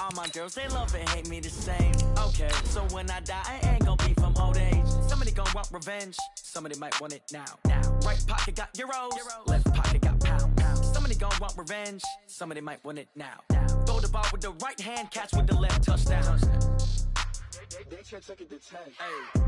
All my girls, they love and hate me the same. Okay, so when I die, I ain't gonna be from old age. Somebody gonna want revenge, somebody might want it now. Right pocket got euros, left pocket got pound. Somebody gonna want revenge, somebody might want it now. Throw the ball with the right hand, catch with the left, touchdown. They can't take it to 10. Hey.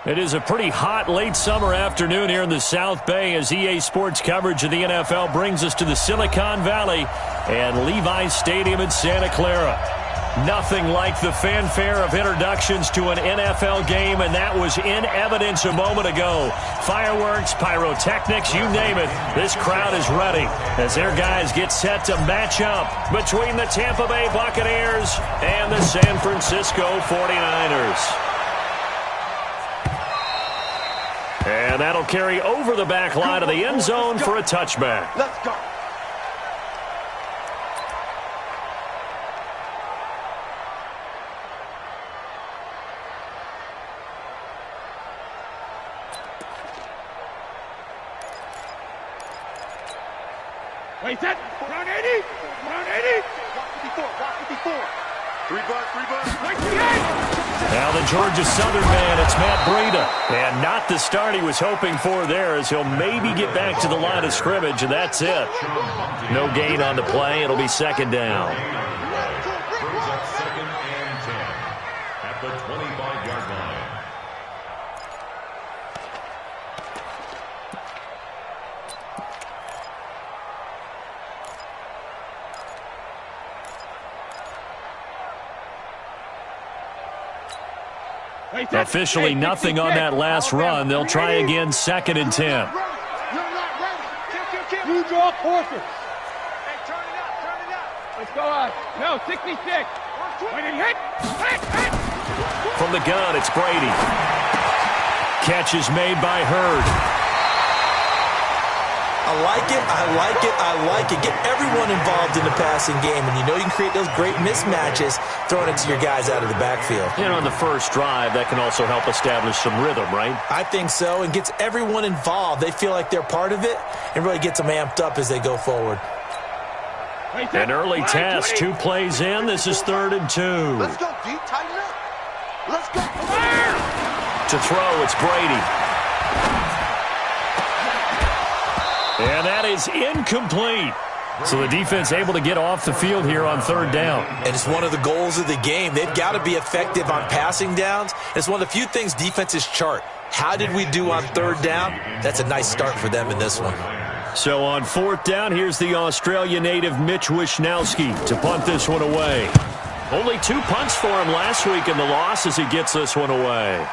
It is a pretty hot late summer afternoon here in the South Bay as EA Sports coverage of the NFL brings us to the Silicon Valley and Levi's Stadium in Santa Clara. Nothing like the fanfare of introductions to an NFL game, and that was in evidence a moment ago. Fireworks, pyrotechnics, you name it, this crowd is ready as their guys get set to match up between the Tampa Bay Buccaneers and the San Francisco 49ers. And that'll carry over the back line of the end zone for a touchback. Let's go. Wait, set. Round 80. Round 80. Walk 54. Three bucks. Right to the end. Now the Georgia Southern man, it's Matt Breida. And not the start he was hoping for there as he'll maybe get back to the line of scrimmage, and that's it. No gain on the play. It'll be second down. Brings up second and 10 at the 25-yard line. Officially nothing on that last run. They'll try again second and 10. You draw quarter. Hey, turn it up. Let's go on. No, 66. When it hit. From the gun, it's Brady. Catch is made by Hurd. I like it. Get everyone involved in the passing game, and you know you can create those great mismatches throwing it to your guys out of the backfield. And on the first drive, that can also help establish some rhythm, right? I think so, and gets everyone involved. They feel like they're part of it and really gets them amped up as they go forward. An early test, 2 plays in. This is 3rd and 2. Let's go, D. Tighten up. Let's go. To throw, it's Brady. And that is incomplete. So the defense able to get off the field here on 3rd down. And it's one of the goals of the game. They've got to be effective on passing downs. It's one of the few things defenses chart. How did we do on 3rd down? That's a nice start for them in this one. So on 4th down, here's the Australia native Mitch Wishnowski to punt this one away. Only 2 punts for him last week in the loss as he gets this one away.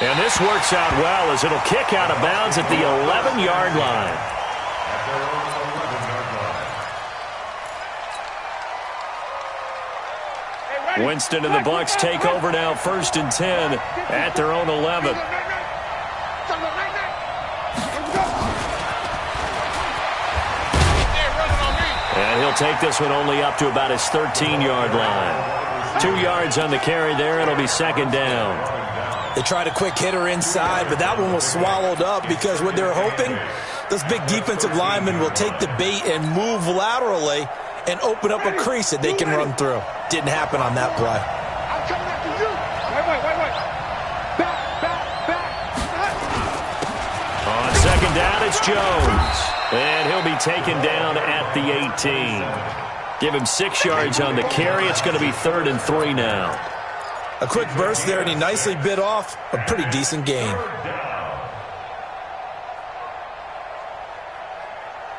And this works out well as it'll kick out of bounds at the 11-yard line. Winston and the Bucs take over now 1st and 10 at their own 11. And he'll take this one only up to about his 13-yard line. 2 yards on the carry there. It'll be 2nd down. They tried a quick hitter inside, but that one was swallowed up because what they're hoping, those big defensive linemen will take the bait and move laterally and open up a crease that they can run through. Didn't happen on that play. I'm coming after you. Wait. Back. On 2nd down, it's Jones. And he'll be taken down at the 18. Give him 6 yards on the carry. It's going to be 3rd and 3 now. A quick burst there, and he nicely bit off a pretty decent gain.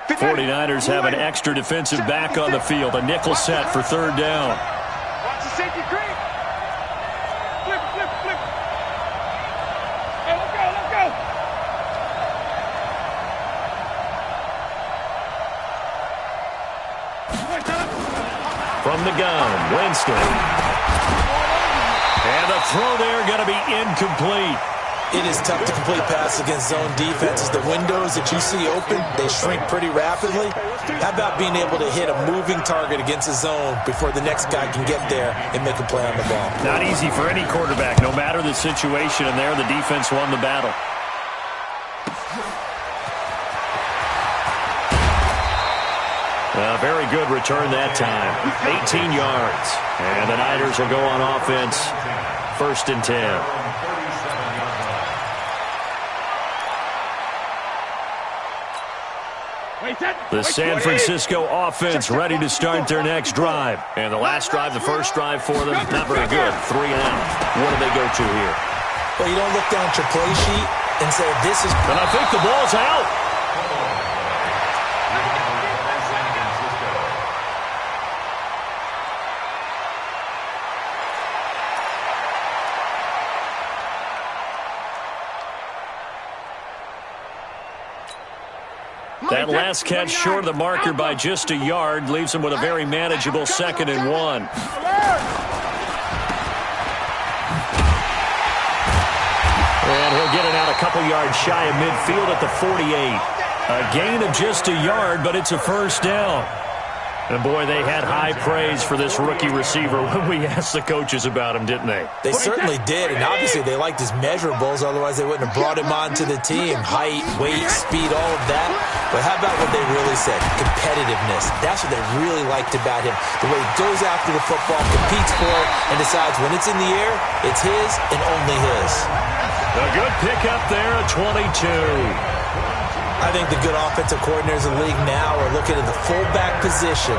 49ers have an extra defensive back on the field. A nickel set for 3rd down. Watch the safety creep. Flip. Hey, let's go. From the gun, Winston. And the throw there going to be incomplete. It is tough to complete passes against zone defenses. The windows that you see open, they shrink pretty rapidly. How about being able to hit a moving target against a zone before the next guy can get there and make a play on the ball? Not easy for any quarterback, no matter the situation, and there the defense won the battle. A very good return that time. 18 yards. And the Niners will go on offense. 1st and 10. The San Francisco offense ready to start their next drive. And the last drive, the first drive for them, not very good. 3 and out. What do they go to here? Well, you don't look down at your play sheet and say, this is... And I think the ball's out. That last catch short of the marker by just a yard leaves him with a very manageable 2nd and 1. And he'll get it out a couple yards shy of midfield at the 48. A gain of just a yard, but it's a 1st down. And, boy, they had high praise for this rookie receiver when we asked the coaches about him, didn't they? They certainly did, and obviously they liked his measurables. Otherwise, they wouldn't have brought him onto the team. Height, weight, speed, all of that. But how about what they really said? Competitiveness. That's what they really liked about him. The way he goes after the football, competes for it, and decides when it's in the air, it's his and only his. A good pickup there at 22. I think the good offensive coordinators in the league now are looking at the fullback position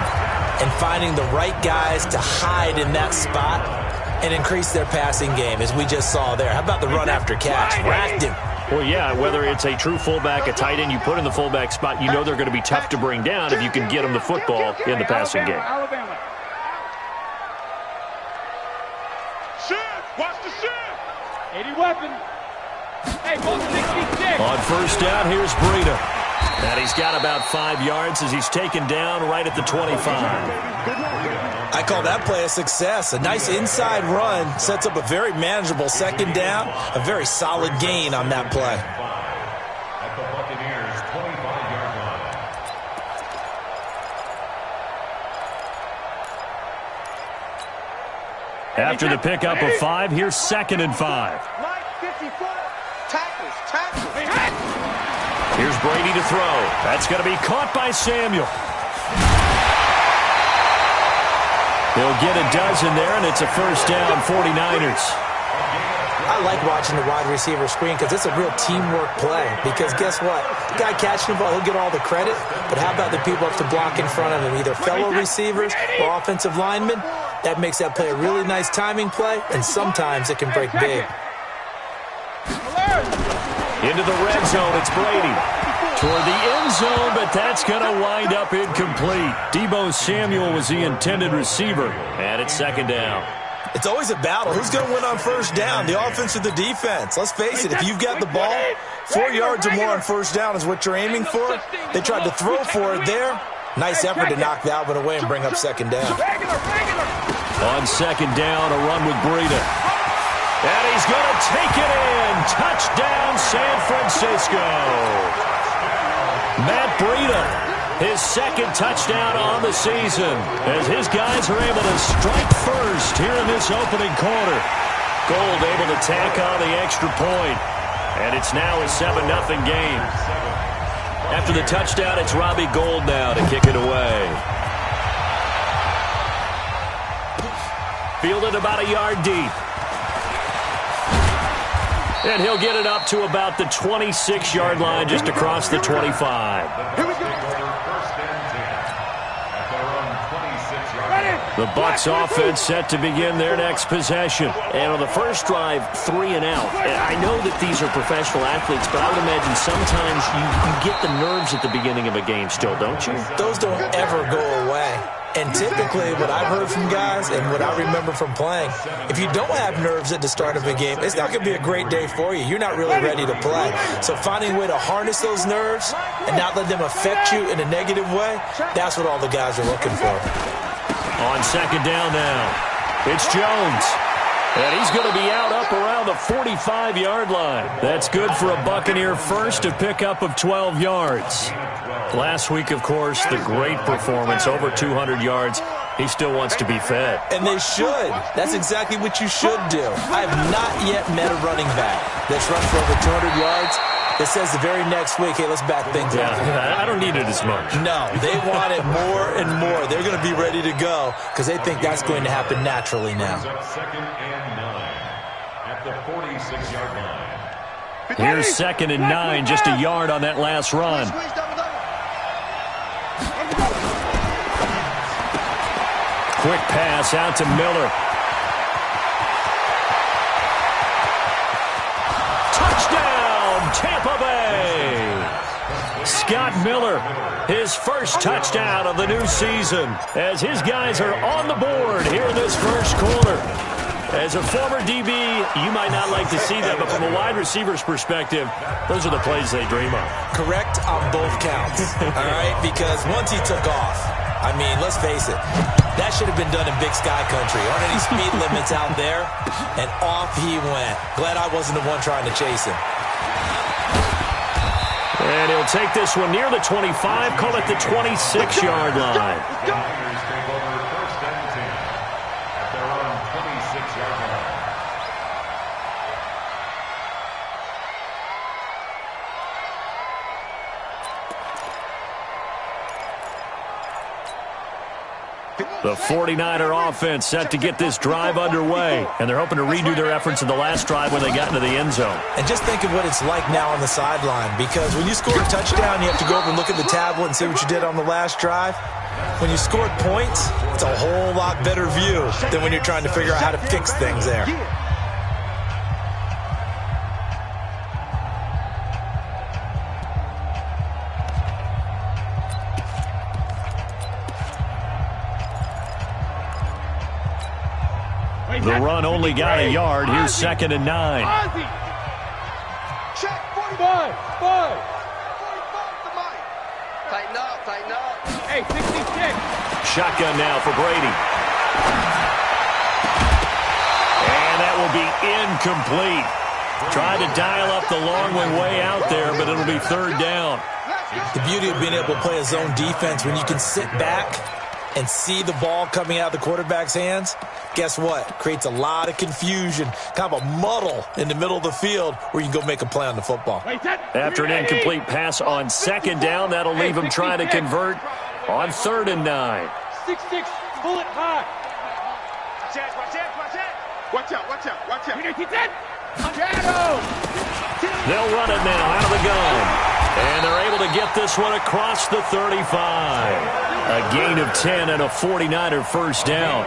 and finding the right guys to hide in that spot and increase their passing game, as we just saw there. How about the run after catch? Racked him. Well, yeah, whether it's a true fullback, a tight end you put in the fullback spot, you know they're going to be tough to bring down if you can get them the football in the passing game. Shoot! Watch the shoot! 80 weapon. Hey, ball 66. On 1st down, here's Breida. And he's got about 5 yards as he's taken down right at the 25. I call that play a success. A nice inside run sets up a very manageable 2nd down. A very solid gain on that play. At the Buccaneers' 25-yard line. After the pickup of 5, here's 2nd and 5. Mike, 54. Tackles. Here's Brady to throw. That's going to be caught by Samuel. He'll get a dozen there, and it's a 1st down, 49ers. I like watching the wide receiver screen because it's a real teamwork play. Because guess what? The guy catching the ball, he'll get all the credit. But how about the people up to block in front of him, either fellow receivers or offensive linemen? That makes that play a really nice timing play, and sometimes it can break big. Into the red zone, it's Brady. Toward the end zone, but that's going to wind up incomplete. Deebo Samuel was the intended receiver, and it's 2nd down. It's always a battle. Who's going to win on 1st down, the offense or the defense? Let's face it, if you've got the ball, 4 yards or more on 1st down is what you're aiming for. They tried to throw for it there. Nice effort to knock that one away and bring up 2nd down. On 2nd down, a run with Breida. And he's going to take it in. Touchdown, San Francisco. Matt Breida, his 2nd touchdown on the season, as his guys are able to strike first here in this opening quarter. Gold able to tack on the extra point, and it's now a 7-0 game. After the touchdown, it's Robbie Gould now to kick it away. Fielded about a yard deep. And he'll get it up to about the 26-yard line, just across the 25. Here we go. The Bucs offense set to begin their next possession. And on the first drive, 3 and out. I know that these are professional athletes, but I would imagine sometimes you get the nerves at the beginning of a game still, don't you? Those don't ever go away. And typically, what I've heard from guys and what I remember from playing, if you don't have nerves at the start of a game, it's not going to be a great day for you. You're not really ready to play. So finding a way to harness those nerves and not let them affect you in a negative way, that's what all the guys are looking for. On 2nd down now, it's Jones. And he's going to be out up around the 45-yard line. That's good for a Buccaneer first, a pickup of 12 yards. Last week, of course, the great performance, over 200 yards. He still wants to be fed. And they should. That's exactly what you should do. I have not yet met a running back that's run for over 200 yards that says the very next week, hey, let's back things up. Yeah, I don't need it as much. No, they want it more and more. They're going to be ready to go because they think that's going to happen naturally now. Second and 9 at the 46-yard line. Here's 2nd and 9, just a yard on that last run. Quick pass out to Miller. Touchdown, Tampa Bay! Scott Miller, his first touchdown of the new season, as his guys are on the board here in this first quarter. As a former DB, you might not like to see that, but from a wide receiver's perspective, those are the plays they dream of. Correct on both counts, all right? Because once he took off, I mean, let's face it, that should have been done in Big Sky Country. Aren't any speed limits out there? And off he went. Glad I wasn't the one trying to chase him. And he'll take this one near the 25, call it the 26-yard line. Niners take over 1st and 10 at their own 26-yard line. The 49er offense set to get this drive underway, and they're hoping to redo their efforts in the last drive when they got into the end zone. And just think of what it's like now on the sideline, because when you score a touchdown, you have to go over and look at the tablet and see what you did on the last drive. When you scored points, it's a whole lot better view than when you're trying to figure out how to fix things there. The run only got a yard. Here's 2nd and 9. Check 45. Tighten up. Hey, 66. Shotgun now for Brady. And that will be incomplete. Tried to dial up the long one way out there, but it'll be 3rd down. The beauty of being able to play a zone defense when you can sit back and see the ball coming out of the quarterback's hands, guess what? Creates a lot of confusion, kind of a muddle in the middle of the field where you can go make a play on the football. After an incomplete pass on 2nd down, that'll leave him trying to convert on 3rd and 9. 6-6, pull it high. Watch out. They'll run it now out of the gun. And they're able to get this one across the 35. A gain of 10 and a 49er first down.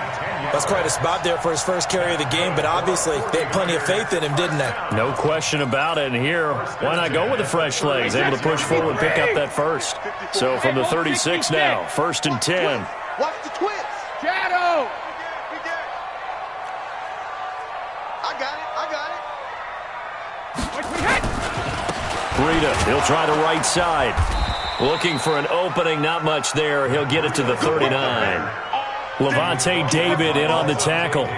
That's quite a spot there for his first carry of the game, but obviously they had plenty of faith in him, didn't they? No question about it. And here, why not go with the fresh legs? Able to push forward, pick up that first. So from the 36 now, 1st and 10. Watch the twins. Shadow. I got it. Breida, he'll try the right side. Looking for an opening, not much there. He'll get it to the 39. Levante David in on the tackle.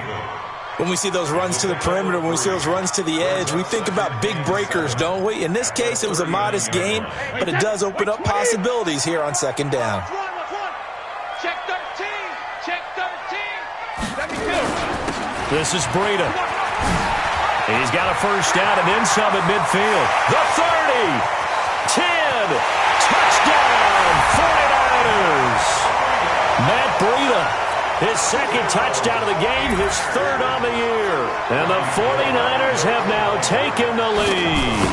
When we see those runs to the perimeter, when we see those runs to the edge, we think about big breakers, don't we? In this case, it was a modest gain, but it does open up possibilities here on 2nd down. Check 13. Check 13. 72. This is Breida. He's got a first down and then some at midfield. The 30. 10. Touchdown, 49ers. Matt Breida, his 2nd touchdown of the game, his 3rd on the year. And the 49ers have now taken the lead.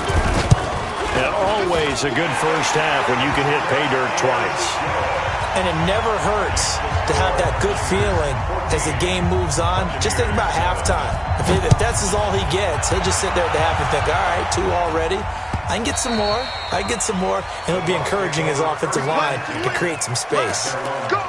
And always a good first half when you can hit pay dirt twice. And it never hurts to have that good feeling as the game moves on. Just think about halftime. If that's all he gets, he'll just sit there at the half and think, all right, 2 already. I can get some more. And it'll be encouraging his offensive line to create some space. Go.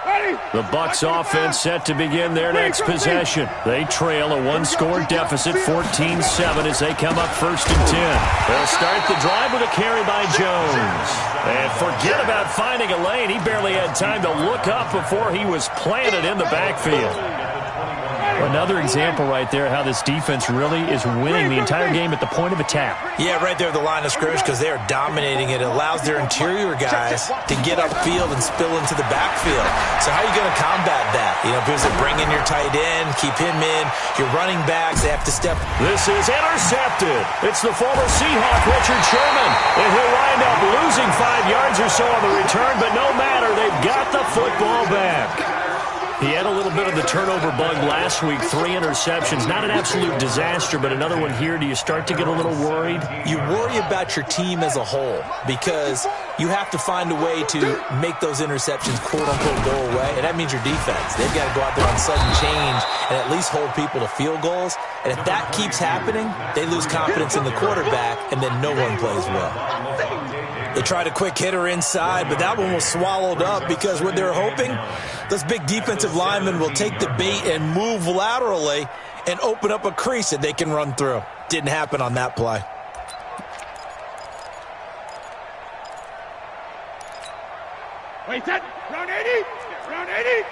Ready. The Bucs offense set to begin their next possession. They trail a one-score deficit, 14-7, as they come up 1st and 10. They'll start the drive with a carry by Jones. And forget about finding a lane. He barely had time to look up before he was planted in the backfield. Another example right there how this defense really is winning the entire game at the point of attack. Yeah, right there at the line of scrimmage because they are dominating it. It allows their interior guys to get upfield and spill into the backfield. So how are you going to combat that? You know, because they bring in your tight end, keep him in. Your running backs, they have to step. This is intercepted. It's the former Seahawk, Richard Sherman. And he'll wind up losing 5 yards or so on the return, but no matter, they've got the football back. He had a little bit of the turnover bug last week, 3 interceptions. Not an absolute disaster, but another one here. Do you start to get a little worried? You worry about your team as a whole because you have to find a way to make those interceptions, quote-unquote, go away, and that means your defense. They've got to go out there on sudden change and at least hold people to field goals. And if that keeps happening, they lose confidence in the quarterback, and then no one plays well. They tried a quick hitter inside, but that one was swallowed up because what they're hoping, those big defensive linemen will take the bait and move laterally and open up a crease that they can run through. Didn't happen on that play. Wait, set. Round 80. Round 80.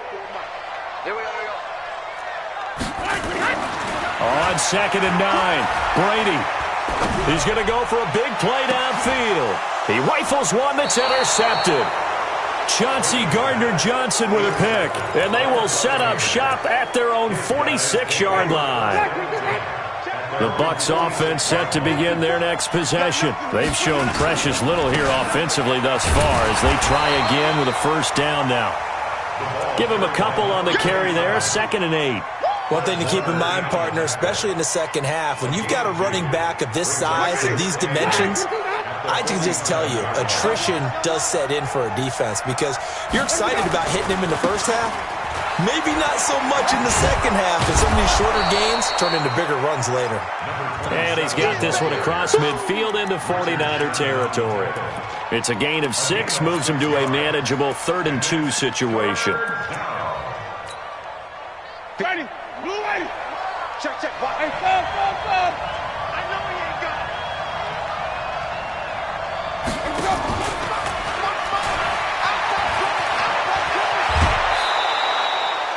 Here we go. On 2nd and 9, Brady. He's going to go for a big play downfield. He rifles one that's intercepted. Chauncey Gardner-Johnson with a pick, and they will set up shop at their own 46-yard line. The Bucs offense set to begin their next possession. They've shown precious little here offensively thus far as they try again with a 1st down now. Give him a couple on the carry there, 2nd and 8. One thing to keep in mind, partner, especially in the second half, when you've got a running back of this size and these dimensions, I can just tell you, attrition does set in for a defense because you're excited about hitting him in the first half. Maybe not so much in the second half, and some of these shorter gains turn into bigger runs later. And he's got this one across midfield into 49er territory. It's a gain of 6, moves him to a manageable 3rd and 2 situation. Ready. Blue ready. Check. Hey, stop. I know he ain't got it.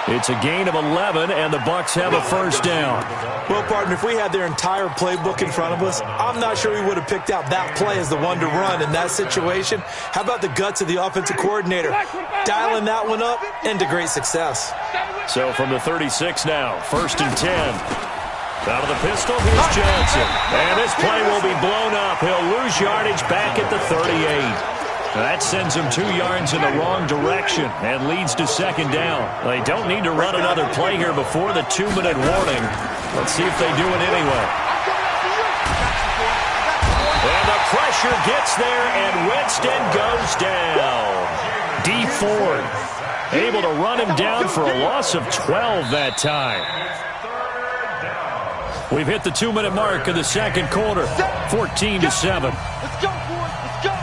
It's a gain of 11, and the Bucs have a 1st down. Well, partner, if we had their entire playbook in front of us, I'm not sure we would have picked out that play as the one to run in that situation. How about the guts of the offensive coordinator? Dialing that one up into great success. So from the 36 now, 1st and 10. Out of the pistol, here's Johnson. And this play will be blown up. He'll lose yardage back at the 38. That sends him 2 yards in the wrong direction and leads to 2nd down. They don't need to run another play here before the 2-minute warning. Let's see if they do it anyway. And the pressure gets there, and Winston goes down. D. Ford able to run him down for a loss of 12 that time. We've hit the 2-minute mark of the second quarter, 14-7. Let's go, boys. Let's go.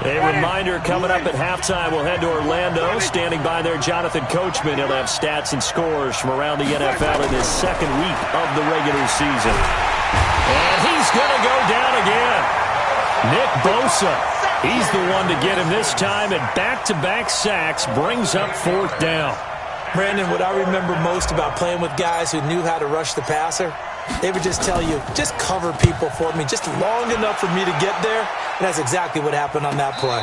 A reminder coming up at halftime, we'll head to Orlando. Standing by there, Jonathan Coachman. He'll have stats and scores from around the NFL in his 2nd week of the regular season. And he's going to go down again. Nick Bosa, he's the one to get him this time, and back-to-back sacks brings up 4th down. Brandon, what I remember most about playing with guys who knew how to rush the passer, they would just tell you, just cover people for me, just long enough for me to get there. And that's exactly what happened on that play.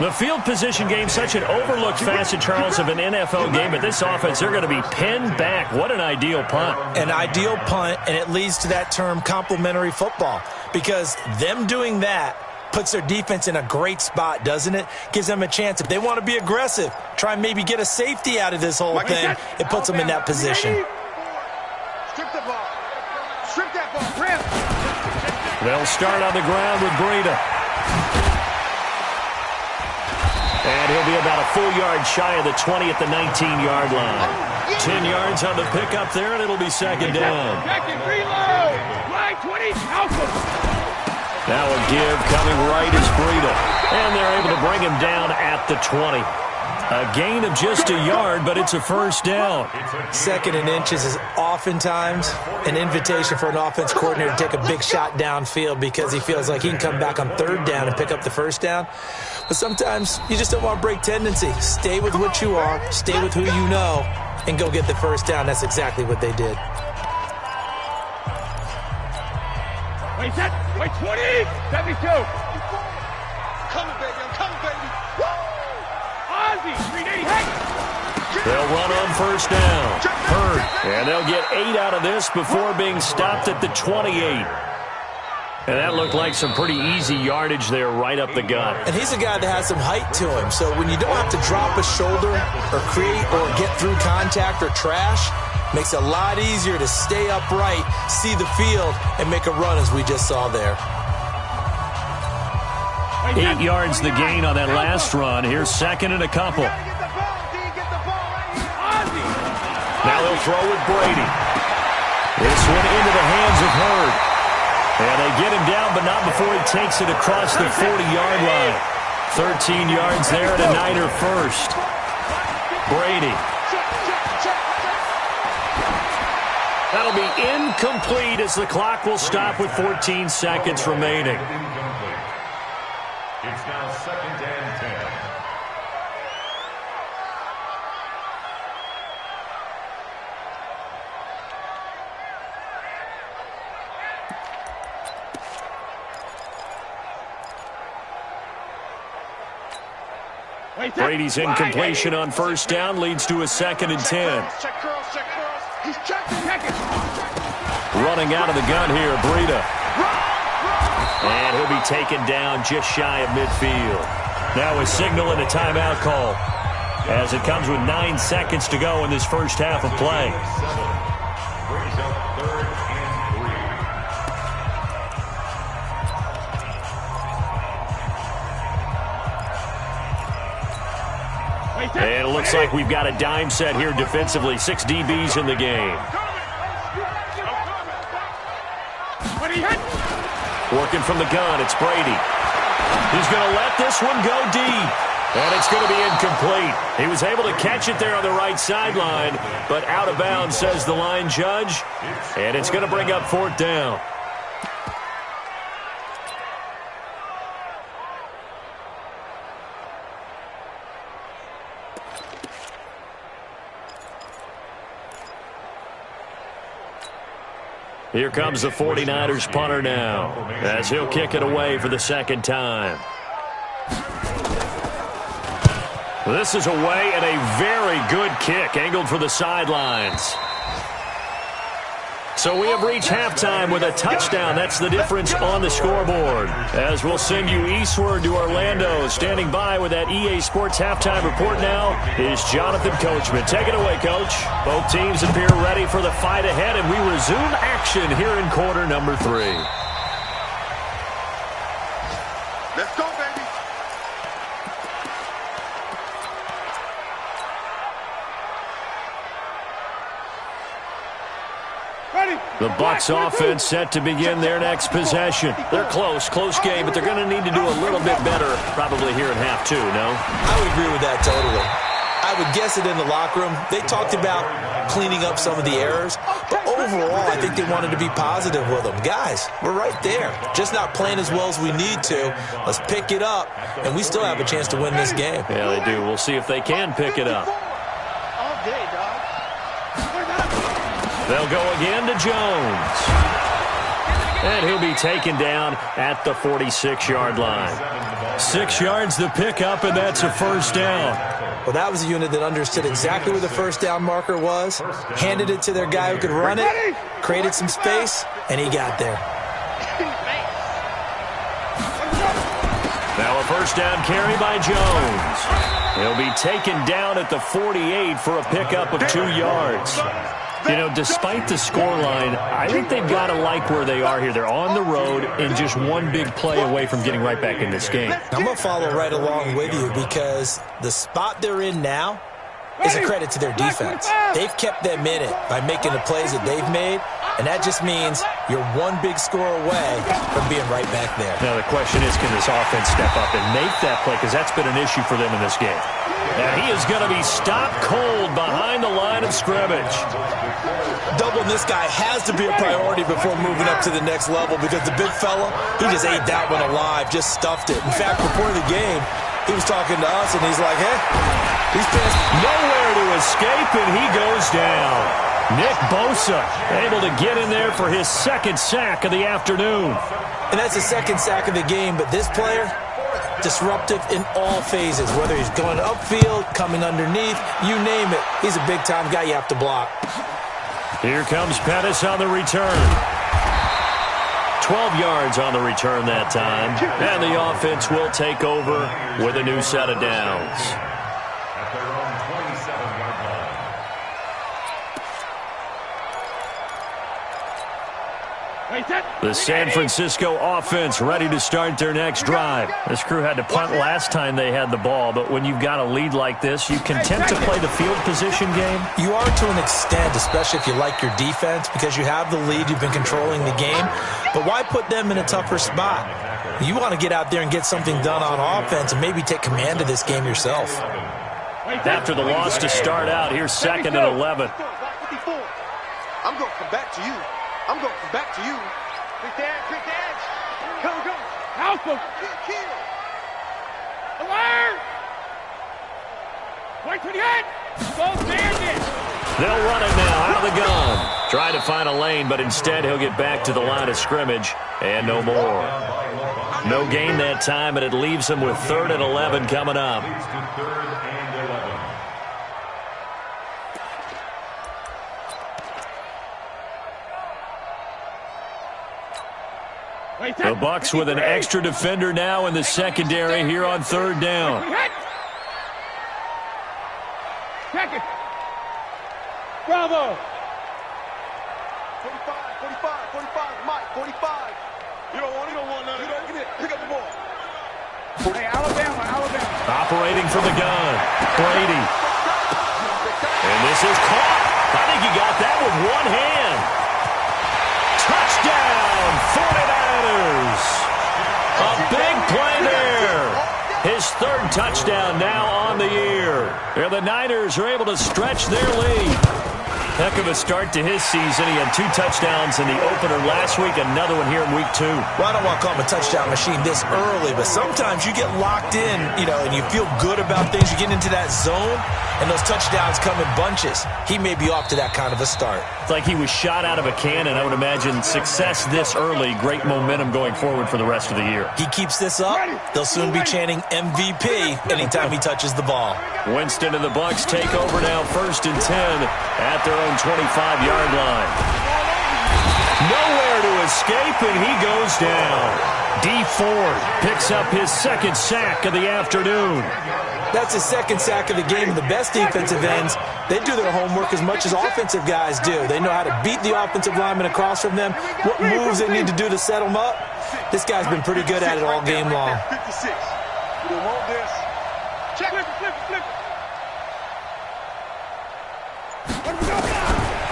The field position game, such an overlooked facet, Charles, of an NFL game. But this offense, they're going to be pinned back. What an ideal punt. An ideal punt, and it leads to that term complementary football. Because them doing that puts their defense in a great spot, doesn't it? Gives them a chance. If they want to be aggressive, try and maybe get a safety out of this whole thing, it puts them in that position. Strip the ball. Strip that ball. Rip. They'll start on the ground with Breida. And he'll be about a full yard shy of the 20 at the 19-yard line. 10 yards on the pickup there, and it'll be 2nd down. Jack and reload. Line 20. Alpha. Now a give coming right is Breida. And they're able to bring him down at the 20. A gain of just a yard, but it's a first down. 2nd and inches is oftentimes an invitation for an offense coordinator to take a big shot downfield because he feels like he can come back on 3rd down and pick up the first down. But sometimes you just don't want to break tendency. Stay with what you are, stay with who you know, and go get the first down. That's exactly what they did. Wait, set. Wait, 20. 72. Coming, baby. I'm coming, baby. Woo! Ozzy, 380. Hey! They'll run on first down. Hurd. And they'll get 8 out of this before being stopped at the 28. And that looked like some pretty easy yardage there right up the gut. And he's a guy that has some height to him. So when you don't have to drop a shoulder or create or get through contact or trash, makes it a lot easier to stay upright, see the field, and make a run as we just saw there. 8 yards the gain on that last run. Here's 2nd and a couple. Now they'll throw with Brady. This one into the hands of Hurd. And they get him down, but not before he takes it across the 40-yard line. 13 yards there and a Niner first. Brady. That'll be incomplete as the clock will stop with 14 seconds remaining. It's now 2nd and 10. Brady's incompletion on first down leads to a 2nd and 10. Running out of the gun here, Breida. And he'll be taken down just shy of midfield. Now a signal and a timeout call as it comes with 9 seconds to go in this first half of play. Brings up 3rd and 3. And it looks like we've got a dime set here defensively. 6 DBs in the game. Working from the gun, it's Brady. He's going to let this one go deep. And it's going to be incomplete. He was able to catch it there on the right sideline, but out of bounds, says the line judge. And it's going to bring up 4th down. Here comes the 49ers punter now, as he'll kick it away for the 2nd time. This is away and a very good kick, angled for the sidelines. So we have reached halftime with a touchdown. That's the difference on the scoreboard. As we'll send you eastward to Orlando. Standing by with that EA Sports halftime report now is Jonathan Coachman. Take it away, Coach. Both teams appear ready for the fight ahead, and we resume action here in quarter number 3. Let's go, baby. The Bucs offense set to begin their next possession. They're close game, but they're going to need to do a little bit better probably here in half 2, no? I would agree with that totally. I would guess it in the locker room. They talked about cleaning up some of the errors, but overall, I think they wanted to be positive with them. Guys, we're right there. Just not playing as well as we need to. Let's pick it up, and we still have a chance to win this game. Yeah, they do. We'll see if they can pick it up. All day, dog. They'll go again to Jones. And he'll be taken down at the 46-yard line. 6 yards the pickup, and that's a first down. Well, that was a unit that understood exactly where the first down marker was, handed it to their guy who could run it, created some space, and he got there. Now a first down carry by Jones. He'll be taken down at the 48 for a pickup of 2 yards. You know, despite the scoreline, I think they've got to like where they are here. They're on the road and just one big play away from getting right back in this game. I'm going to follow right along with you because the spot they're in now is a credit to their defense. They've kept them in it by making the plays that they've made, and that just means You're one big score away from being right back there. Now the question is, can this offense step up and make that play? Because that's been an issue for them in this game. And he is going to be stopped cold behind the line of scrimmage. Doubling this guy has to be a priority before moving up to the next level, because the big fella, he just ate that one alive, just stuffed it. In fact, before the game, he was talking to us, and he's like, hey, these pants. Nowhere to escape, and he goes down. Nick Bosa able to get in there for his second sack of the afternoon. And that's the second sack of the game, but this player, disruptive in all phases, whether he's going upfield, coming underneath, you name it. He's a big-time guy you have to block. Here comes Pettis on the return. 12 yards on the return that time. And the offense will take over with a new set of downs. At their own 27-yard line. The San Francisco offense ready to start their next drive. This crew had to punt last time they had the ball, but when you've got a lead like this, you can attempt to play the field position game. You are to an extent, especially if you like your defense, because you have the lead, you've been controlling the game. But why put them in a tougher spot? You want to get out there and get something done on offense and maybe take command of this game yourself. After the loss to start out, here's 2nd and 11. I'm going to come back to you. I'm going to come back to you. Quick edge. Go. House him. Kill. Alert. 128. Go bandit. They'll run it now out of the gun. Try to find a lane, but instead he'll get back to the line of scrimmage and no more. No gain that time, and it leaves him with 3rd and 11 coming up. Leads to 3rd and 11. The Bucs with an extra defender now in the secondary here on 3rd down. Check it. Bravo. 45, Mike, 45. You don't want none. You don't get it. Pick up the ball. Hey, Alabama. Operating from the gun, Brady. And this is caught. I think he got that with one hand. Touchdown, 49ers. A big play there. His 3rd touchdown now on the year. And the Niners are able to stretch their lead. Heck of a start to his season. He had 2 touchdowns in the opener last week, another one here in week 2. Well, I don't want to call him a touchdown machine this early, but sometimes you get locked in, and you feel good about things. You get into that zone, and those touchdowns come in bunches. He may be off to that kind of a start. It's like he was shot out of a cannon. I would imagine success this early, great momentum going forward for the rest of the year. He keeps this up, they'll soon be chanting MVP anytime he touches the ball. Winston and the Bucs take over now, 1st and 10 at their own 25-yard line. Nowhere to escape, and he goes down. D. Ford picks up his 2nd sack of the afternoon. That's his 2nd sack of the game. The best defensive ends, they do their homework as much as offensive guys do. They know how to beat the offensive lineman across from them, what moves they need to do to set them up. This guy's been pretty good at it all game long. 56. You don't want this. Check it. Flip it.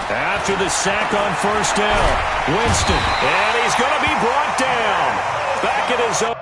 After the sack on 1st down, Winston, and he's going to be brought down. Back at his own.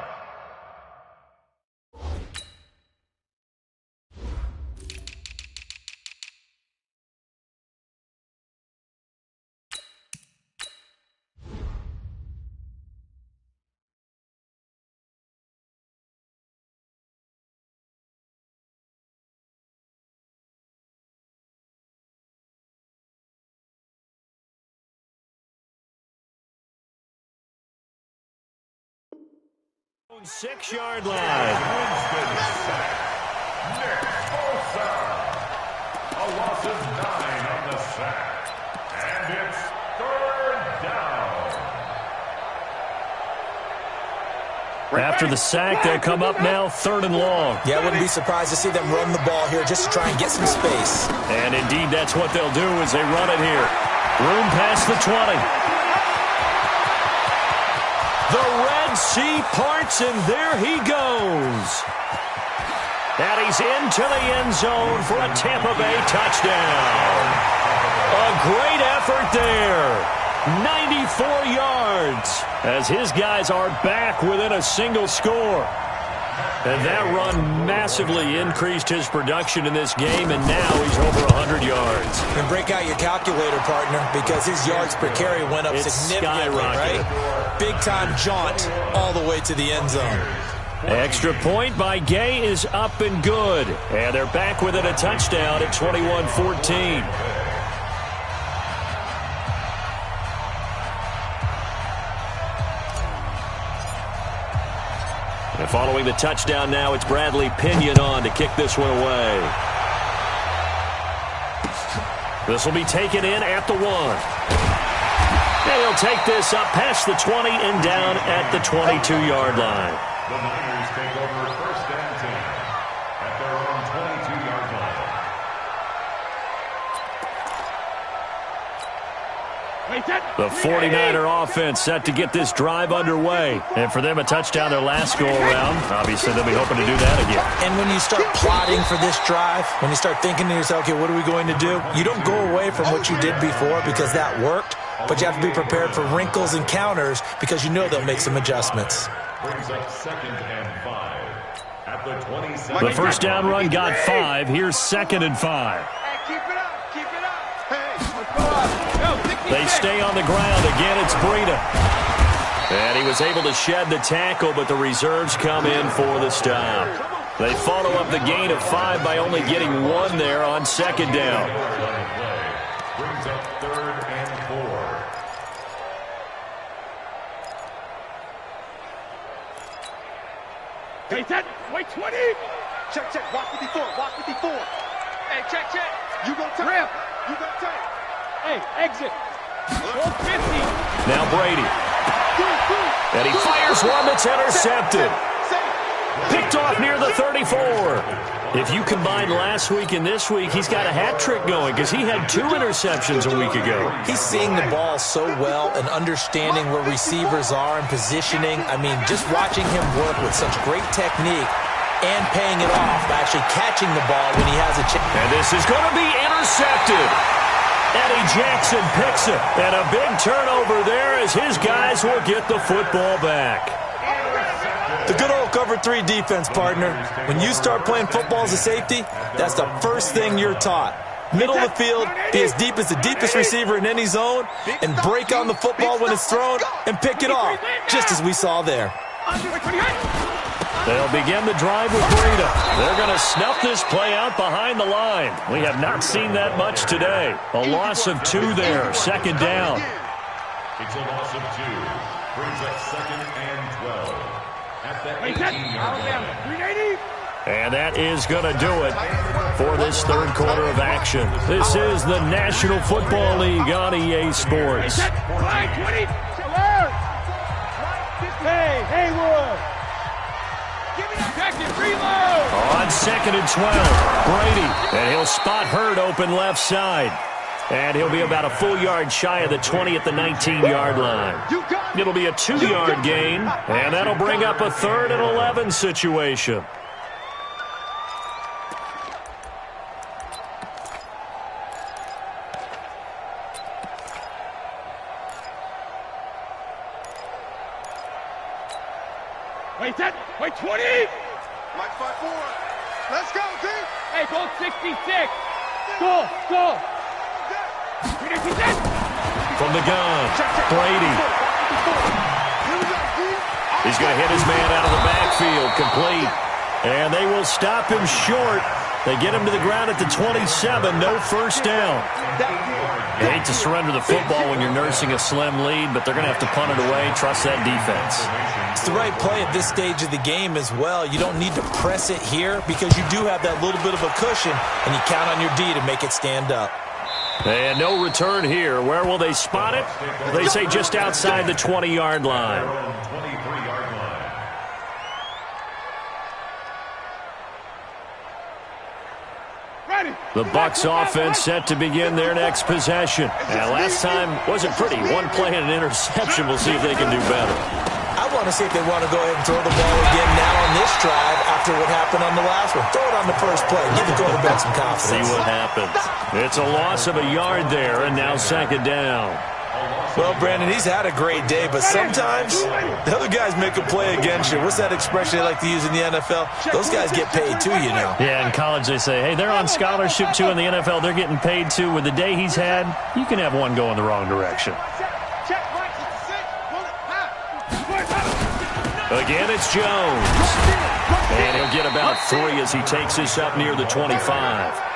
own 6-yard line. Nick Bosa. A loss of 9 on the sack. And it's 3rd down. After the sack, they'll come up now 3rd and long. Yeah, I wouldn't be surprised to see them run the ball here just to try and get some space. And indeed, that's what they'll do as they run it here. Room past the 20. The Red Sea parts, and there he goes. And he's into the end zone for a Tampa Bay touchdown. A great effort there. 94 yards as his guys are back within a single score. And that run massively increased his production in this game, and now he's over 100 yards. And break out your calculator, partner, because his yards per carry went up significantly, right? Big-time jaunt all the way to the end zone. Extra point by Gay is up and good. And they're back within a touchdown at 21-14. And following the touchdown now, it's Bradley Pinion on to kick this one away. This will be taken in at the 1. And he'll take this up past the 20 and down at the 22-yard line. The Niners take over 1st and 10 at their own 22-yard line. The 49er offense set to get this drive underway. And for them, a touchdown their last go-around. Obviously, they'll be hoping to do that again. And when you start plotting for this drive, when you start thinking to yourself, okay, what are we going to do? You don't go away from what you did before because that worked, but you have to be prepared for wrinkles and counters because you know they'll make some adjustments. Brings up 2nd and 5 at the 27. The first down run got 5. Here's 2nd and 5. Hey, keep it up. Keep it up. Hey, let's go up. They stay on the ground. Again, it's Breida. And he was able to shed the tackle, but the reserves come in for the stop. They follow up the gain of 5 by only getting 1 there on 2nd down. Brings up 3rd and 4. Hey, set. Wait, 20. Check, check. Walk 54. Walk 54. Hey, check, check. You go take. Rip. You go take. Hey, exit. 50. Now Brady. And he fires one that's intercepted. Picked off near the 34. If you combine last week and this week, he's got a hat trick going because he had 2 interceptions a week ago. He's seeing the ball so well and understanding where receivers are and positioning. I mean, just watching him work with such great technique and paying it off by actually catching the ball when he has a chance. And this is going to be intercepted. Eddie Jackson picks it. And a big turnover there as his guys will get the football back. The good old cover 3 defense, partner. When you start playing football as a safety, that's the first thing you're taught. Middle of the field, be as deep as the deepest receiver in any zone, and break on the football when it's thrown and pick it off, just as we saw there. They'll begin the drive with Breida. They're going to snuff this play out behind the line. We have not seen that much today. A loss of 2 there, 2nd down. It's a loss of 2. Brings up 2nd and 12 at the 18-yard line. And that is going to do it for this 3rd quarter of action. This is the National Football League on EA Sports. Hey, Haywood. On 2nd and 12, Brady, and he'll spot Hurd open left side. And he'll be about a full yard shy of the 20 at the 19-yard line. It'll be a 2-yard gain, and that'll bring up a 3rd and 11 situation. Wait, set. Wait, 20. Mike 5-4. Let's go, team. Hey, goal 66. Go. From the gun, Brady. He's going to hit his man out of the backfield, complete. And they will stop him short. They get him to the ground at the 27, no first down. You hate to surrender the football when you're nursing a slim lead, but they're going to have to punt it away. Trust that defense. It's the right play at this stage of the game as well. You don't need to press it here because you do have that little bit of a cushion, and you count on your D to make it stand up. And no return here. Where will they spot it? They say just outside the 20-yard line. The Bucs offense set to begin their next possession. And last time wasn't pretty. 1 play and an interception. We'll see if they can do better. I want to see if they want to go ahead and throw the ball again now on this drive after what happened on the last one. Throw it on the first play. Give the quarterback some confidence. See what happens. It's a loss of a yard there, and now 2nd down. Well, Brandon, he's had a great day, but sometimes the other guys make a play against you. What's that expression they like to use in the NFL? Those guys get paid too, you know. Yeah, in college they say, hey, they're on scholarship too. In the NFL, they're getting paid too. With the day he's had, you can have one go in the wrong direction. Again, it's Jones. And he'll get about 3 as he takes this up near the 25.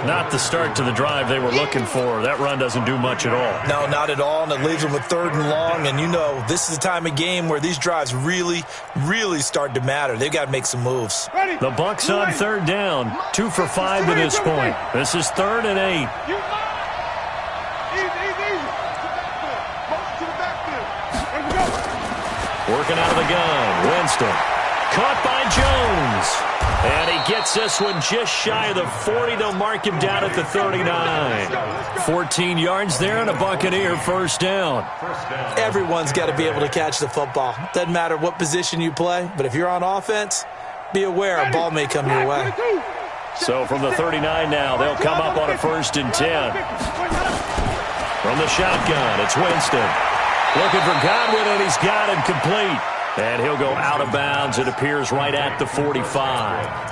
Not the start to the drive they were looking for. That run doesn't do much at all. No, not at all, and it leaves them with 3rd and long. And you know, this is the time of game where these drives really, really start to matter. They've got to make some moves. The Bucs on 3rd down. 2 for 5 to this point. This is 3rd and 8. Working out of the gun. Winston. Caught by Jones. And he gets this one just shy of the 40. They'll mark him down at the 39. 14 yards there and a Buccaneer 1st down. Everyone's got to be able to catch the football. Doesn't matter what position you play, but if you're on offense, be aware a ball may come your way. So from the 39 now, they'll come up on a 1st and 10. From the shotgun, it's Winston. Looking for Godwin, and he's got him complete. And he'll go out of bounds. It appears right at the 45.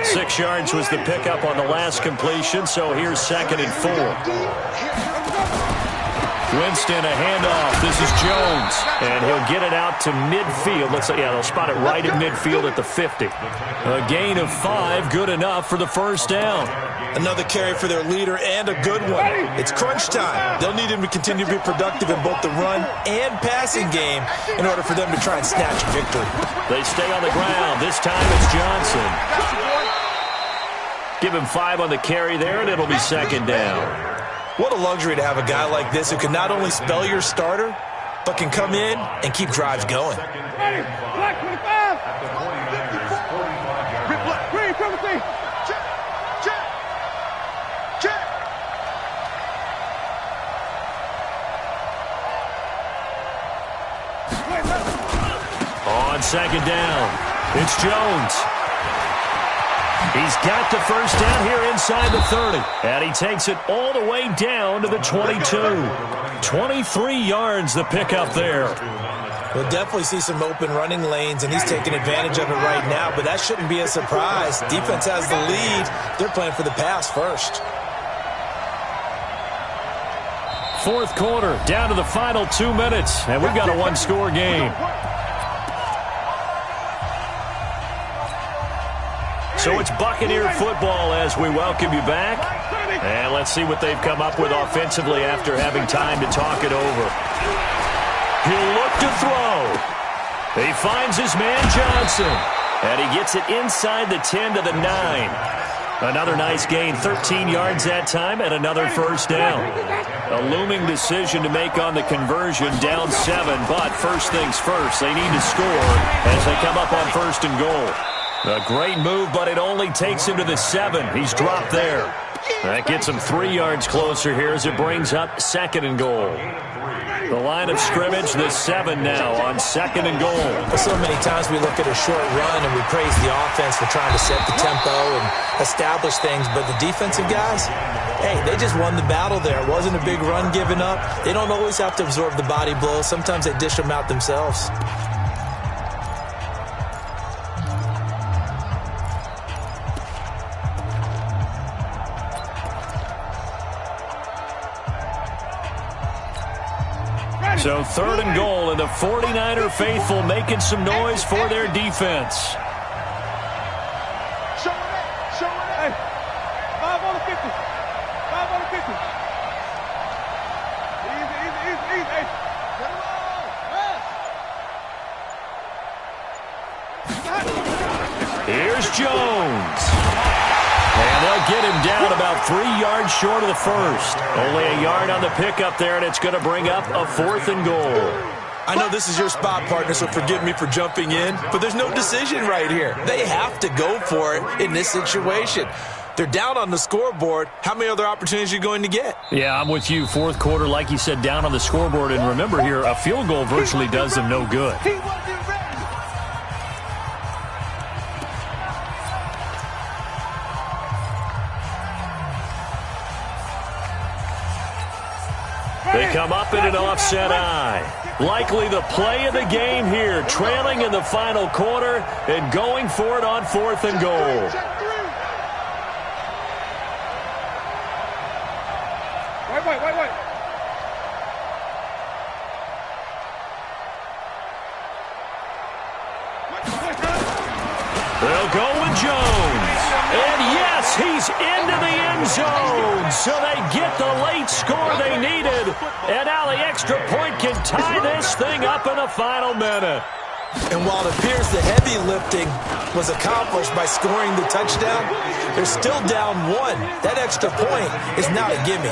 6 yards was the pickup on the last completion, so here's 2nd and 4. Winston, a handoff. This is Jones, and he'll get it out to midfield. Looks like, yeah, they'll spot it right at midfield at the 50. A gain of 5, good enough for the 1st down. Another carry for their leader and a good one. It's crunch time. They'll need him to continue to be productive in both the run and passing game in order for them to try and snatch a victory. They stay on the ground. This time it's Johnson. Give him 5 on the carry there, and it'll be 2nd down. What a luxury to have a guy like this who can not only spell your starter, but can come in and keep drives going. Black 25. Green, privacy. Check. On 2nd down, it's Jones. He's got the 1st down here inside the 30. And he takes it all the way down to the 22. 23 yards the pickup there. We'll definitely see some open running lanes, and he's taking advantage of it right now, but that shouldn't be a surprise. Defense has the lead. They're playing for the pass first. 4th quarter, down to the final 2 minutes, and we've got a 1-score game. So it's Buccaneer football as we welcome you back. And let's see what they've come up with offensively after having time to talk it over. He'll look to throw. He finds his man Johnson. And he gets it inside the 10 to the 9. Another nice gain, 13 yards that time, and another 1st down. A looming decision to make on the conversion, down 7. But first things first, they need to score as they come up on 1st and goal. A great move, but it only takes him to the 7. He's dropped there. That gets him 3 yards closer here as it brings up 2nd and goal. The line of scrimmage, the 7 now on 2nd and goal. So many times we look at a short run and we praise the offense for trying to set the tempo and establish things, but the defensive guys, hey, they just won the battle there. It wasn't a big run given up. They don't always have to absorb the body blows. Sometimes they dish them out themselves. So 3rd and goal, and the 49er faithful making some noise for their defense. Show it. Hey, 5 on the 50. 5 on the 50. Easy. Hey, get him on. Here's Jones. And they'll get him down about 3 yards short of the 1st. Only a yard on the pickup there, and it's going to bring up a 4th and goal. I know this is your spot, partner, so forgive me for jumping in, but there's no decision right here. They have to go for it in this situation. They're down on the scoreboard. How many other opportunities are you going to get? Yeah, I'm with you. 4th quarter, like you said, down on the scoreboard. And remember here, a field goal virtually does them no good. They come up in an offset eye. Likely the play of the game here, trailing in the final quarter and going for it on 4th and goal. Wait. They'll go with Jones. And yes, he's into the end zone. So they get the late score they needed. And now the extra point can tie this thing up in the final minute. And while it appears the heavy lifting was accomplished by scoring the touchdown, they're still down 1. That extra point is now a gimme.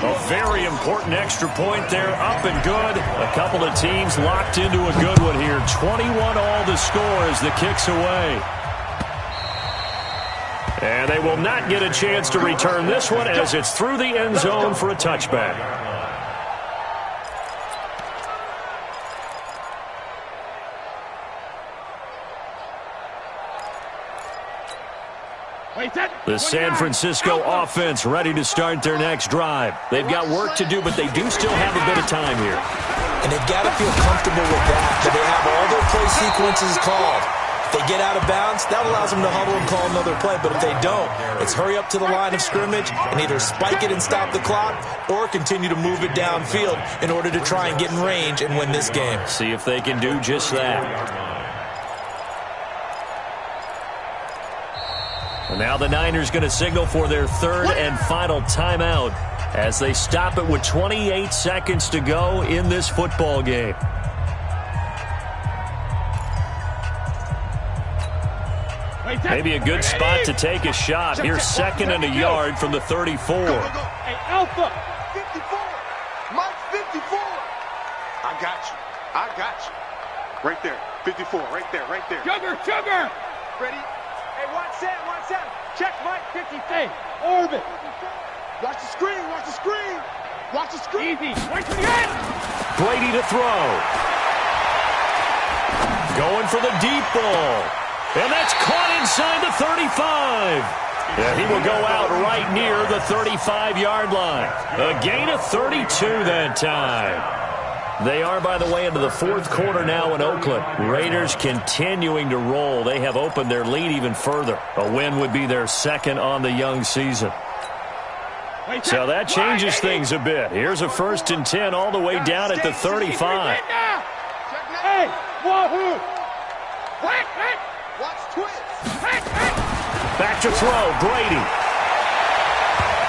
A very important extra point there, up and good. A couple of teams locked into a good one here. 21 all to score as the kick's away. And they will not get a chance to return this one as it's through the end zone for a touchback. The San Francisco offense ready to start their next drive. They've got work to do, but they do still have a bit of time here. And they've got to feel comfortable with that they have all their play sequences called. If they get out of bounds, that allows them to huddle and call another play. But if they don't, it's hurry up to the line of scrimmage and either spike it and stop the clock or continue to move it downfield in order to try and get in range and win this game. See if they can do just that. And now the Niners going to signal for their 3rd and final timeout as they stop it with 28 seconds to go in this football game. Maybe a good spot to take a shot. Here's 2nd and a yard from the 34. Hey, Alpha. 54. Mike 54. I got you. Right there. 54. Right there. Sugar. Ready? Hey, watch that. Check Mike 50. Hey, Orbit. Watch the screen. Easy. Right to the end. Brady to throw. Going for the deep ball. And that's caught inside the 35. Yeah, he will go out right near the 35-yard line. A gain of 32 that time. They are, by the way, into the 4th quarter now in Oakland. Raiders continuing to roll. They have opened their lead even further. A win would be their 2nd on the young season. So that changes things a bit. Here's a 1st and 10 all the way down at the 35. Hey, wahoo! Watch twist. Back to throw, Brady.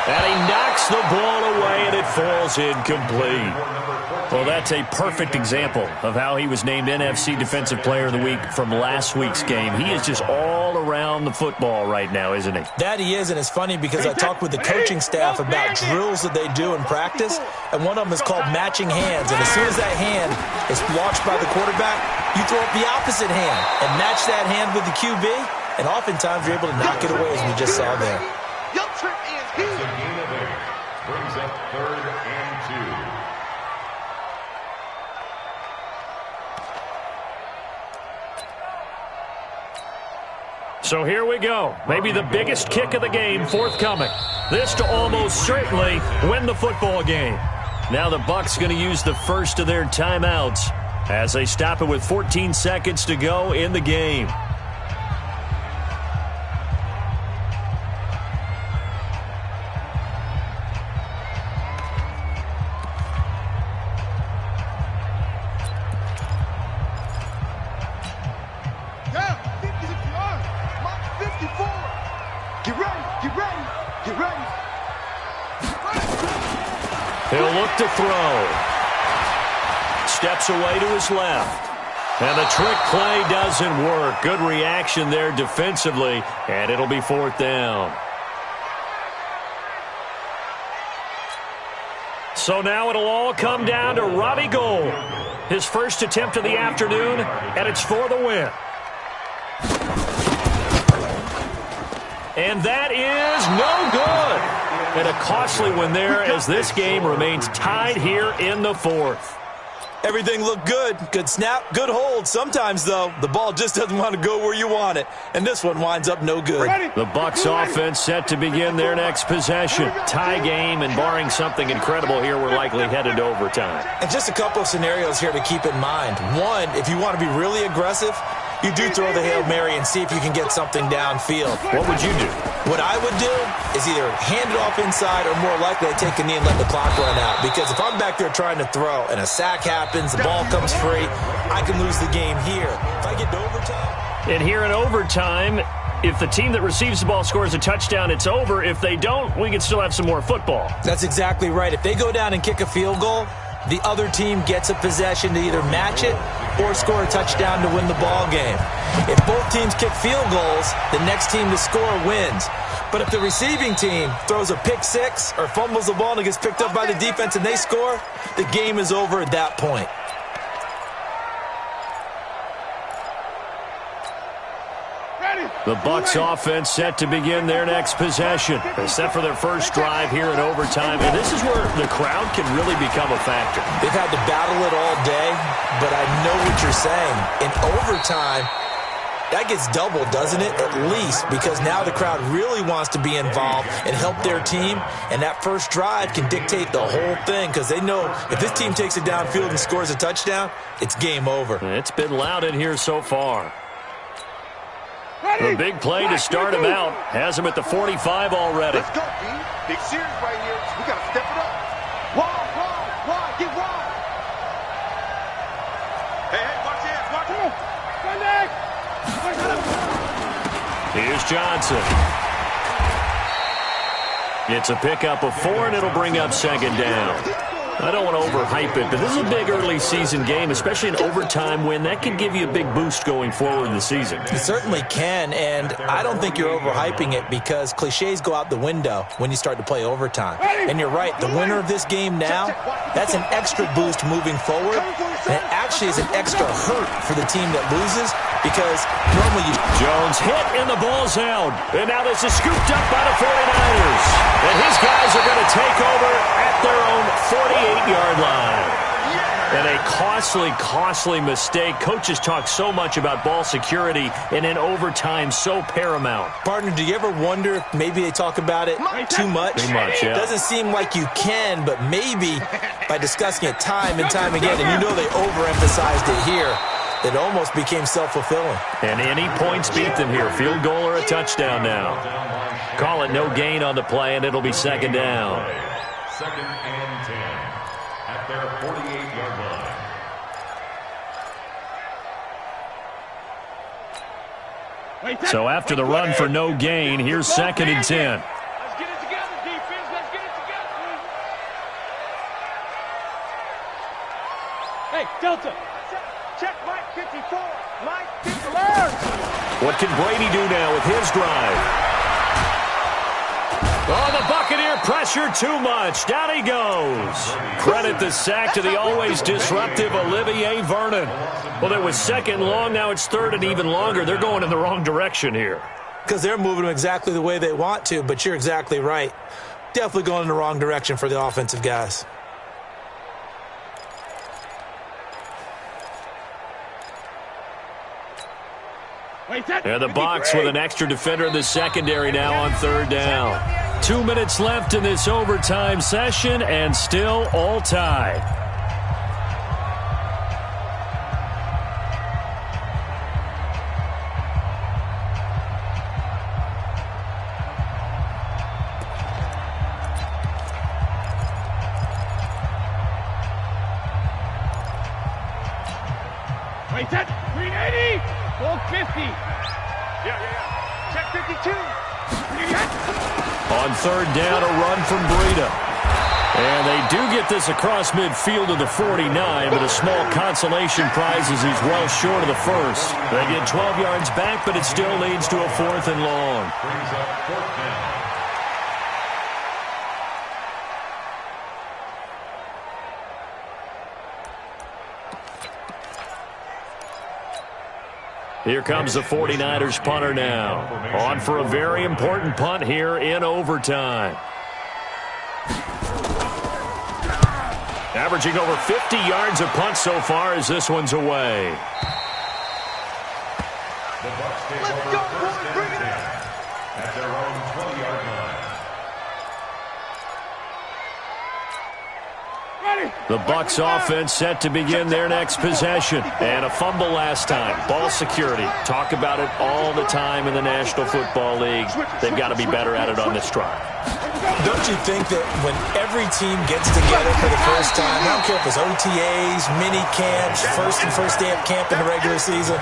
And he knocks the ball away, and it falls incomplete. Well, that's a perfect example of how he was named NFC Defensive Player of the Week from last week's game. He is just all around the football right now, isn't he? That he is, and it's funny because I talked with the coaching staff about drills that they do in practice, and one of them is called matching hands. And as soon as that hand is watched by the quarterback, you throw up the opposite hand and match that hand with the QB, and oftentimes you're able to knock it away, as we just saw there. Your trip is here. The gain of 8 brings up 3rd and 2. So here we go. Maybe the biggest kick of the game forthcoming. This to almost certainly win the football game. Now the Bucs going to use the first of their timeouts as they stop it with 14 seconds to go in the game. He'll look to throw. Steps away to his left. And the trick play doesn't work. Good reaction there defensively, and it'll be 4th down. So now it'll all come down to Robbie Gould. His first attempt of the afternoon, and it's for the win. And that is no good. And a costly one there as this game remains tied here in the 4th. Everything looked good. Good snap, good hold. Sometimes, though, the ball just doesn't want to go where you want it. And this one winds up no good. The Bucs offense set to begin their next possession. Tie game, and barring something incredible here, we're likely headed to overtime. And just a couple of scenarios here to keep in mind. One, if you want to be really aggressive, you do throw the Hail Mary and see if you can get something downfield. What would you do? What I would do is either hand it off inside or more likely I take a knee and let the clock run out. Because if I'm back there trying to throw and a sack happens, the ball comes free, I can lose the game here. If I get to overtime. And here in overtime, if the team that receives the ball scores a touchdown, it's over. If they don't, we can still have some more football. That's exactly right. If they go down and kick a field goal, the other team gets a possession to either match it or score a touchdown to win the ball game. If both teams kick field goals, the next team to score wins. But if the receiving team throws a pick six or fumbles the ball and it gets picked up by the defense and they score, the game is over at that point. The Bucs offense set to begin their next possession. They set for their first drive here in overtime, and this is where the crowd can really become a factor. They've had to battle it all day, but I know what you're saying. In overtime, that gets doubled, doesn't it? At least, because now the crowd really wants to be involved and help their team, and that first drive can dictate the whole thing because they know if this team takes it downfield and scores a touchdown, it's game over. It's been loud in here so far. The big play to start him out has him at the 45 already. Let's go, D. Big series right here. We got to step it up. Wide, get wide. Hey, watch hands, watch him. Here's Johnson. It's a pickup of 4, and it'll bring up second down. I don't want to overhype it, but this is a big early season game, especially an overtime win. That can give you a big boost going forward in the season. It certainly can, and I don't think you're overhyping it because cliches go out the window when you start to play overtime. And you're right, the winner of this game now, that's an extra boost moving forward, and it actually is an extra hurt for the team that loses because normally you... Jones hit and the ball's out. And now this is scooped up by the 49ers. And his guys are going to take over at their own 48-yard line. And a costly mistake. Coaches talk so much about ball security, and in overtime, so paramount. Partner, do you ever wonder if maybe they talk about it too much? Too much, yeah. It doesn't seem like you can, but maybe by discussing it time and time again, and you know they overemphasized it here, it almost became self-fulfilling. And any points beat them here. Field goal or a touchdown now. Call it no gain on the play, and it'll be second down. Second and 10 at their 48-yard line. So after the run for no gain, here's second and 10. Let's get it together, defense. Let's get it together. Hey, Delta. Check Mike 54. Mike 54. What can Brady do now with his drive? Oh, the Buccaneer pressure too much. Down he goes. Credit the sack to the always disruptive Olivier Vernon. Well, it was second long. Now it's third and even longer. They're going in the wrong direction here. Because they're moving them exactly the way they want to, but you're exactly right. Definitely going in the wrong direction for the offensive guys. And the Bucs with an extra defender in the secondary now on third down. 2 minutes left in this overtime session, and still all tied. Wait, set. 380. Full 50. Yeah. Check 52. On third down, a run from Breida. And they do get this across midfield to the 49, but a small consolation prize as he's well short of the first. They get 12 yards back, but it still leads to a 4th and long. Brings up 4th down. Here comes the 49ers punter now. On for a very important punt here in overtime. Averaging over 50 yards a punt so far as this one's away. The Bucs take over first and 10 at their own 20-yard line. The Bucs offense set to begin their next possession. And a fumble last time. Ball security. Talk about it all the time in the National Football League. They've got to be better at it on this drive. Don't you think that when every team gets together for the first time, I don't care if it's OTAs, mini camps, first day of camp in the regular season,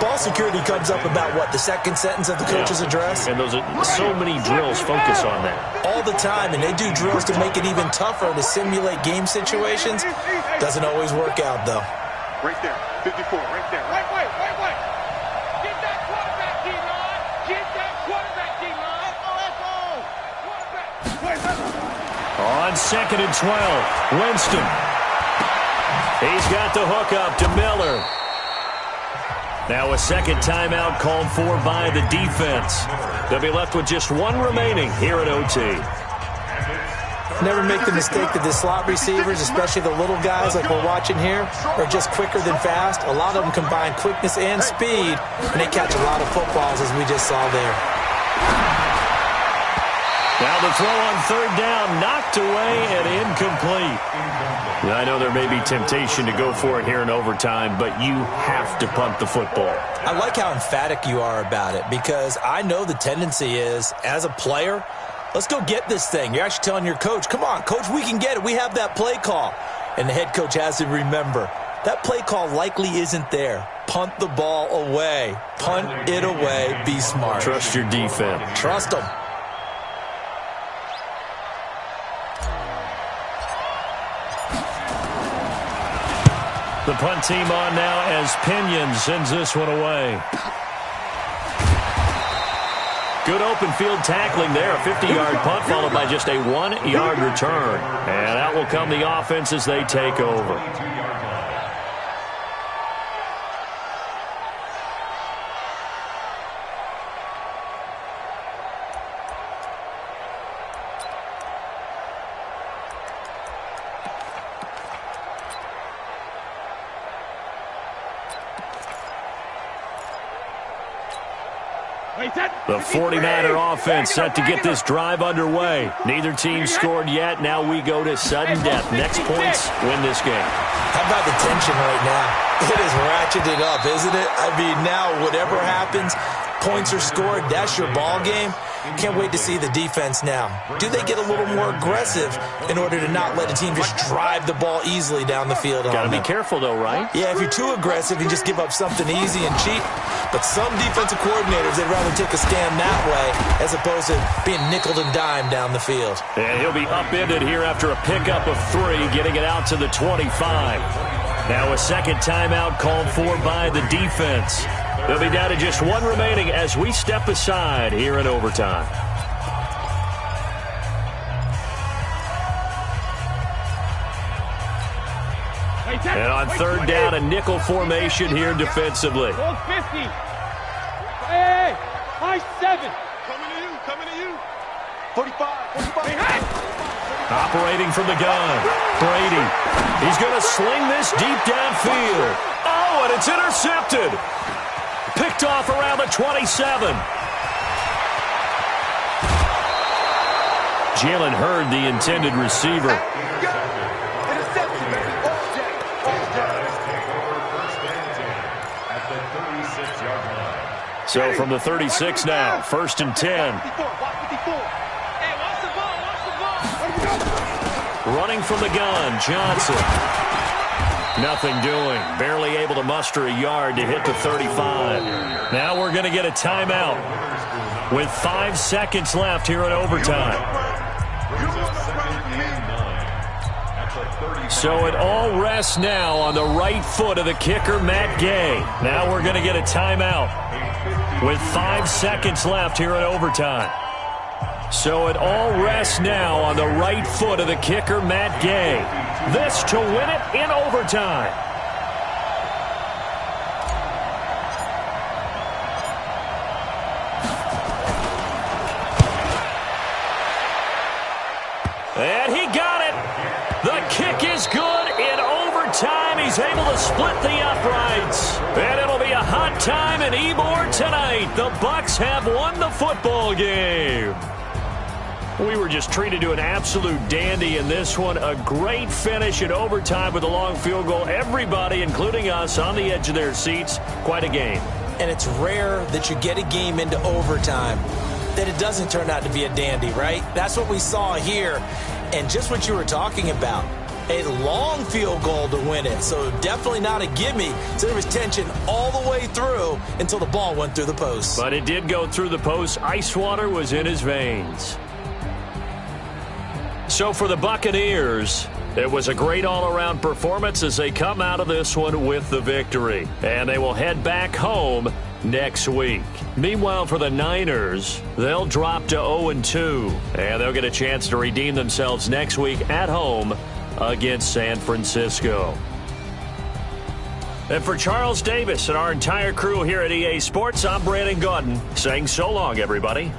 ball security comes up about what, the second sentence of the coach's address? And those are so many drills focus on that. All the time, and they do drills to make it even tougher to simulate game situations. Doesn't always work out, though. Right there, 54, right there. Right way. Get that quarterback, D-line. Get that quarterback, D-line. Let's go. On 2nd and 12, Winston. He's got the hook up to Miller. Now a second timeout called for by the defense. They'll be left with just one remaining here at OT. Never make the mistake that the slot receivers, especially the little guys like we're watching here, are just quicker than fast. A lot of them combine quickness and speed, and they catch a lot of footballs, as we just saw there. Now the throw on 3rd down, knocked away and incomplete. I know there may be temptation to go for it here in overtime, but you have to punt the football. I like how emphatic you are about it, because I know the tendency is, as a player, let's go get this thing. You're actually telling your coach, come on, coach, we can get it. We have that play call. And the head coach has to remember, that play call likely isn't there. Punt the ball away. Punt it away. Be smart. Trust your defense. Trust them. The punt team on now as Pinion sends this one away. Good open field tackling there. A 50-yard punt followed by just a 1-yard return. And that will come the offense as they take over. The 49er offense set to get this drive underway. Neither team scored yet. Now we go to sudden death. Next points win this game. How about the tension right now? It is ratcheted up, isn't it? I mean, now whatever happens, points are scored. That's your ball game. Can't wait to see the defense now. Do they get a little more aggressive in order to not let a team just drive the ball easily down the field? Got to be careful, though, right? Yeah, if you're too aggressive, you just give up something easy and cheap. But some defensive coordinators, they'd rather take a stand that way as opposed to being nickeled and dimed down the field. And he'll be upended here after a pickup of 3, getting it out to the 25. Now a second timeout called for by the defense. They'll be down to just one remaining as we step aside here in overtime. And on 3rd down, a nickel formation here defensively. 50. Hey, high 7. Coming to you. 45. Operating from the gun, Brady. He's going to sling this deep downfield. Oh, and it's intercepted. Picked off around the 27. Jalen Hurd, the intended receiver. So from the 36 now, 1st and 10. Running from the gun, Johnson. Nothing doing. Barely able to muster a yard to hit the 35. Now we're going to get a timeout with 5 seconds left here in overtime. So it all rests now on the right foot of the kicker, Matt Gay. Now we're going to get a timeout with 5 seconds left here in overtime. So it all rests now on the right foot of the kicker, Matt Gay. This to win it in overtime. And he got it. The kick is good. he's able to split the uprights. And it'll be a hot time in Ybor tonight. The Bucks have won the football game. We were just treated to an absolute dandy in this one. A great finish in overtime with a long field goal. Everybody, including us, on the edge of their seats. Quite a game. And it's rare that you get a game into overtime that it doesn't turn out to be a dandy, right? That's what we saw here. And just what you were talking about, a long field goal to win it. So definitely not a gimme. So there was tension all the way through until the ball went through the post. But it did go through the post. Ice water was in his veins. So for the Buccaneers, it was a great all-around performance as they come out of this one with the victory. And they will head back home next week. Meanwhile, for the Niners, they'll drop to 0-2. And they'll get a chance to redeem themselves next week at home against San Francisco. And for Charles Davis and our entire crew here at EA Sports, I'm Brandon Gaudin saying so long, everybody.